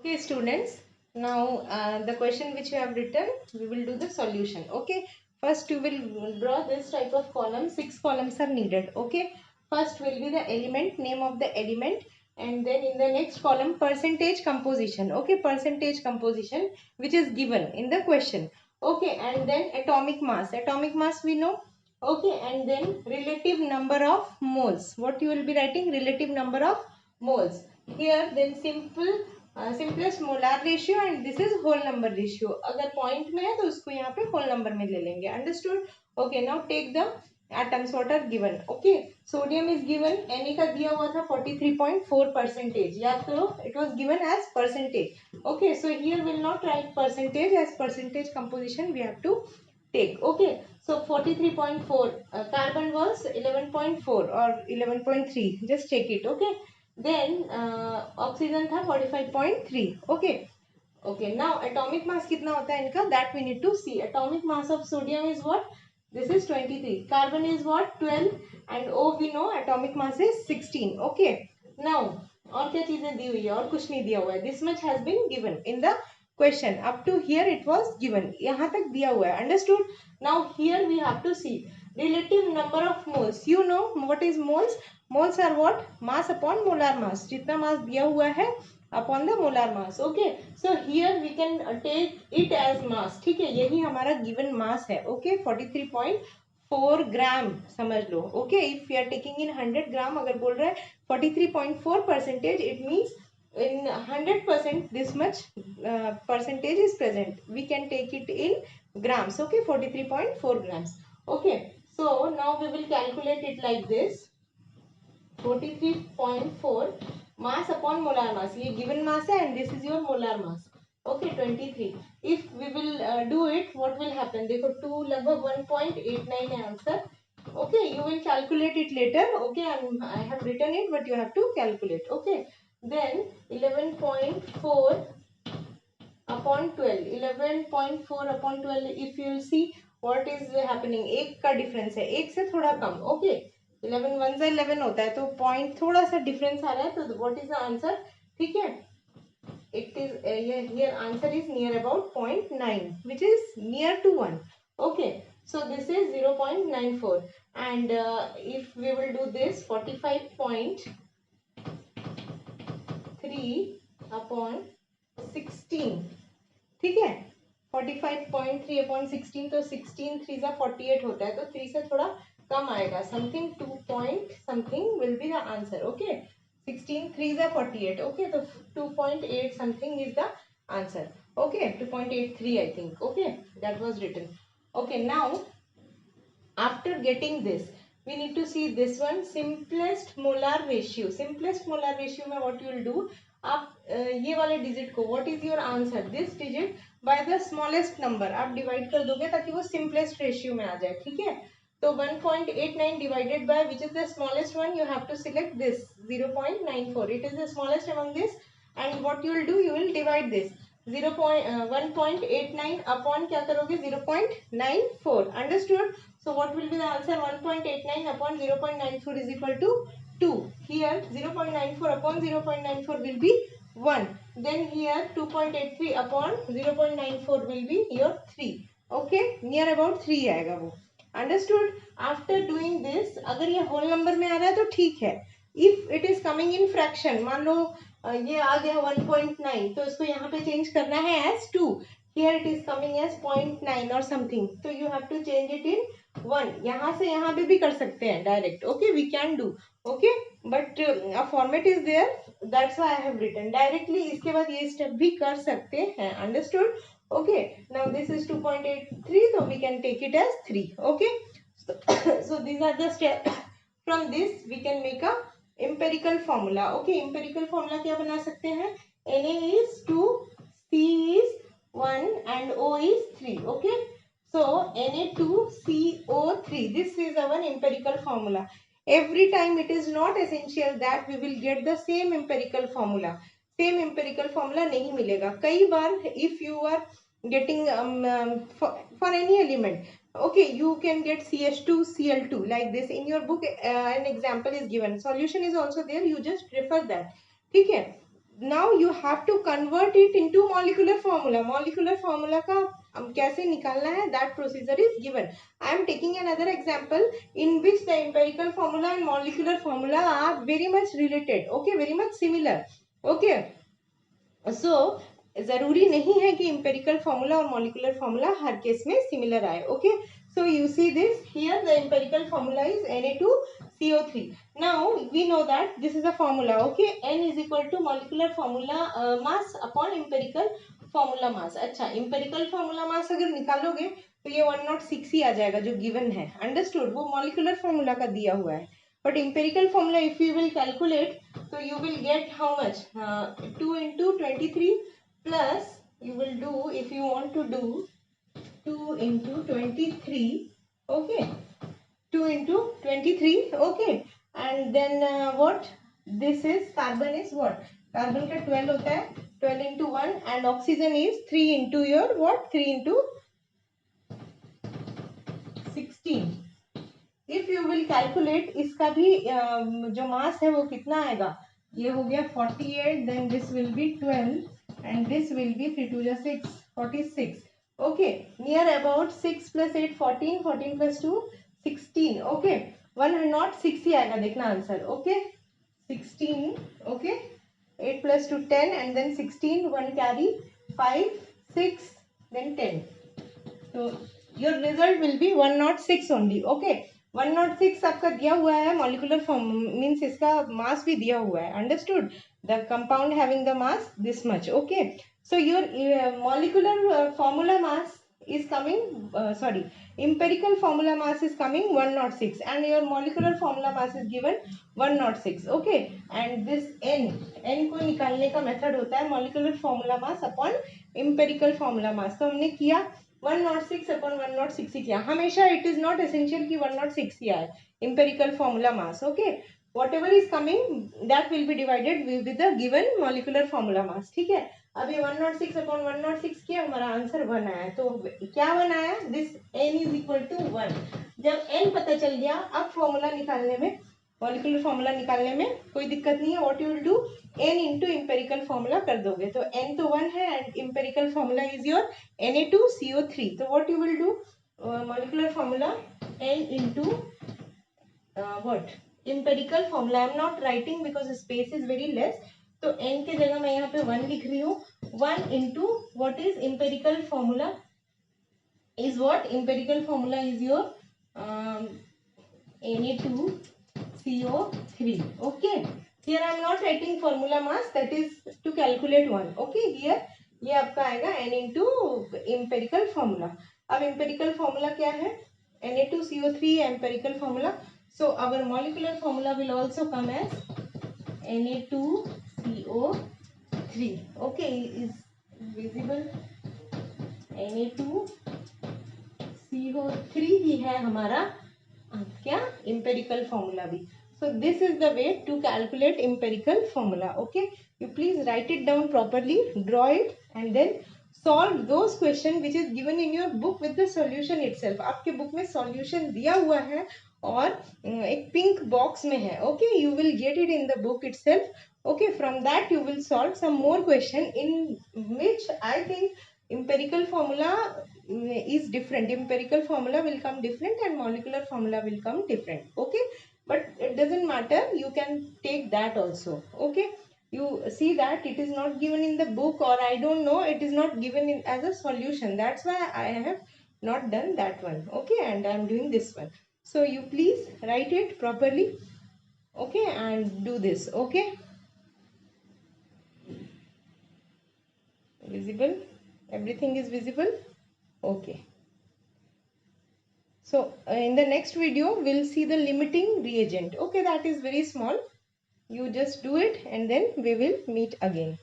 Okay, students. Now the question which you have written, we will do the solution. Okay. First, you will draw this type of column. 6 columns are needed. Okay. First will be the element, name of the element, and then in the next column, percentage composition. Okay, percentage composition which is given in the question. Okay, and then atomic mass. Atomic mass we know. Okay, and then relative number of moles. What you will be writing? Relative number of moles. Here, then simplest molar ratio and this is whole number ratio. अगर point में है तो उसको यहाँ पे whole number में ले लेंगे. Understood. Okay, now take the atoms what are given. Okay, sodium is given. Na का दिया हुआ था 43.4%. याद करो, it was given as percentage. Okay, so here will not write percentage as percentage composition we have to take. Okay, so 43.4, carbon was 11.4 or 11.3, just check it. Okay, then oxygen था 45.3. Okay, okay, now atomic mass कितना होता है इनका, that we need to see. Atomic mass of sodium is what? This is 23. Carbon is what? 12. And O we know atomic mass is 16. Okay, now और क्या चीजें दी हुई है? और कुछ नहीं दिया हुआ है. This much has been given in the question. Up to here it was given. यहाँ तक दिया हुआ है. Understood? Now here we have to see relative number of moles. You know what is moles? Moles are what? Mass upon molar mass. जितना mass दिया हुआ है upon the molar mass. Okay, so here we can take it as mass. ठीक है, यही हमारा given mass है. Okay, 43.4 ग्राम समझ लो. Okay, if we are taking in 100 ग्राम, अगर बोल रहा है 43.4%, it means in 100% this much percentage is present. We can take it in grams. Okay, 43.4 grams. Okay, so now we will calculate it like this. 43.4 mass upon molar mass. ये given mass है and this is your molar mass. Okay, 23. If we will do it, what will happen? देखो 2 लगभग 1.89 है answer. Okay, you will calculate it later. Okay, I have written it, but you have to calculate. Okay, then 11.4 upon 12. 11.4 upon 12. If you will see what is happening, एक का difference है, एक से थोड़ा कम. Okay, 11 1 से 11 होता है तो पॉइंट थोड़ा सा डिफरेंस आ रहा है. तो व्हाट इज द आंसर? ठीक है, it is here answer is near about 0.9, which is near to 1. Okay, so this is 0.94. And if we will do this 45.3 upon 16, ठीक है, 45.3 upon 16, तो 16 3 से 48 होता है, तो 3 से थोड़ा कम आएगा. Something 2 point something will be the answer. Okay, 16 3 is 48. Okay, so 2.8 something is the answer. Okay, 2.83 I think. Okay, that was written. Okay, now after getting this we need to see this one, simplest molar ratio. Simplest molar ratio में what you will do, आप ये वाले digit को, what is your answer, this digit by the smallest number आप divide कर दोगे ताकि वो simplest ratio में आ जाए. ठीक है, तो 1.89 divided by which is the smallest one, you have to select this 0.94. It is the smallest among this, and what you will do, you will divide this 1.89 upon क्या करोगे 0.94. Understood? So what will be the answer? 1.89 upon 0.94 is equal to 2. Here 0.94 upon 0.94 will be 1. Then here 2.83 upon 0.94 will be your 3. Okay, near about 3 आएगा वो. Understood? After doing this, अगर ये whole number में आ रहा है तो ठीक है. If it is coming in fraction, मान लो ये आ गया 1.9, तो इसको यहाँ पे change करना है as 2. Here it is coming as 0.9 or something, तो you have to change it in 1. यहाँ से यहाँ पे भी कर सकते हैं direct. Okay, we can do. Okay, but a format is there, that's why I have written directly. इसके बाद ये step भी कर सकते हैं. Understood? Okay, now this is 2.83, so we can take it as 3. Okay, so these are the steps. From this we can make a empirical formula. Okay, empirical formula क्या बना सकते हैं? Na is 2, C is 1 and O is 3. Okay, so Na2CO3, this is our empirical formula. Every time it is not essential that we will get the same empirical formula. Same empirical formula नहीं मिलेगा. कई बार if you are getting for any element, okay, you can get CH2 Cl2 like this in your book. An example is given, solution is also there, you just refer that. ठीक है, now you have to convert it into molecular formula. Molecular formula का कैसे निकालना है, that procedure is given. I am taking another example in which the empirical formula and molecular formula are very much related, okay, very much similar, okay. So जरूरी नहीं है कि empirical formula और molecular formula हर case में similar आए, okay. So you see this here, the empirical formula is Na2CO3. Now we know that this is a formula, okay. N is equal to molecular formula mass upon empirical formula mass. अच्छा, empirical formula mass अगर निकालोगे तो ये 106 ही आ जाएगा जो given है, understood. वो molecular formula का दिया हुआ है. But empirical formula if you will calculate, so you will get how much? 2 into 23 plus you will do, if you want to do 2 into 23, okay, 2 into 23, okay, and then what, this is carbon is what, carbon का 12 होता है, 12 into 1, and oxygen is 3 into your what, 3 into 16. If you will calculate इसका भी जो मास है वो कितना आएगा, ये हो गया 48, then this will be 12 and this will be 3 2 6 46, okay, near about 6 plus 8 14, 14 plus 2 16, okay, 106 ही आएगा, देखना answer, okay, 16, okay, 8 plus 2 10 and then 16, 1 carry 5 6 then 10, so your result will be 106 only, okay. 106 आपका दिया हुआ है, molecular form means इसका mass भी दिया हुआ है, understood. The compound having the mass this much, okay. So your molecular formula mass is coming, sorry, empirical formula mass is coming 106 and your molecular formula mass is given 106, okay. And this n को निकालने का method होता है molecular formula mass upon empirical formula mass. तो हमने किया 106 upon 106 ही किया, हमेशा it is not essential कि 106 ही आए, empirical formula mass, okay. Whatever is coming that will be divided with the given molecular formula mass, ठीक है. अभी 106 upon 106 किया, हमारा आंसर 1 आया, तो क्या 1 आया, this n is equal to 1. जब n पता चल गया, अब फॉर्मूला निकालने में, मॉलिक्यूलर फॉर्मूला निकालने में कोई दिक्कत नहीं है. What you will do, n into empirical formula कर दोगे, तो n तो 1 है and empirical formula is your Na2CO3. तो what you will do, molecular formula n into what, empirical formula. I am not writing because space is very less, तो n की जगह मैं यहाँ पे 1 लिख रही हूँ. 1 into what is empirical formula is what, empirical formula is your Na2CO3, okay. Here I am not writing formula mass, that is to calculate 1, okay. Here ये आपका आएगा n into empirical formula. अब empirical formula क्या है, Na2CO3 empirical formula. So our molecular formula will also come as Na2CO3, okay. Is visible, Na2CO3 ही है हमारा क्या, empirical formula भी. So this is the way to calculate empirical formula, okay. You please write it down properly, draw it and then solve those question which is given in your book with the solution itself. आपके book में solution दिया हुआ है और एक pink box में है, okay. You will get it in the book itself, okay. From that you will solve some more question in which I think empirical formula is different, empirical formula will come different and molecular formula will come different, okay. But it doesn't matter, you can take that also, okay. You see that it is not given in the book, or I don't know, it is not given in as a solution, that's why I have not done that one, okay. And I am doing this one, so you please write it properly, okay, and do this, okay. Visible, everything is visible, okay. So in the next video we'll see the limiting reagent, okay. That is very small, you just do it and then we will meet again.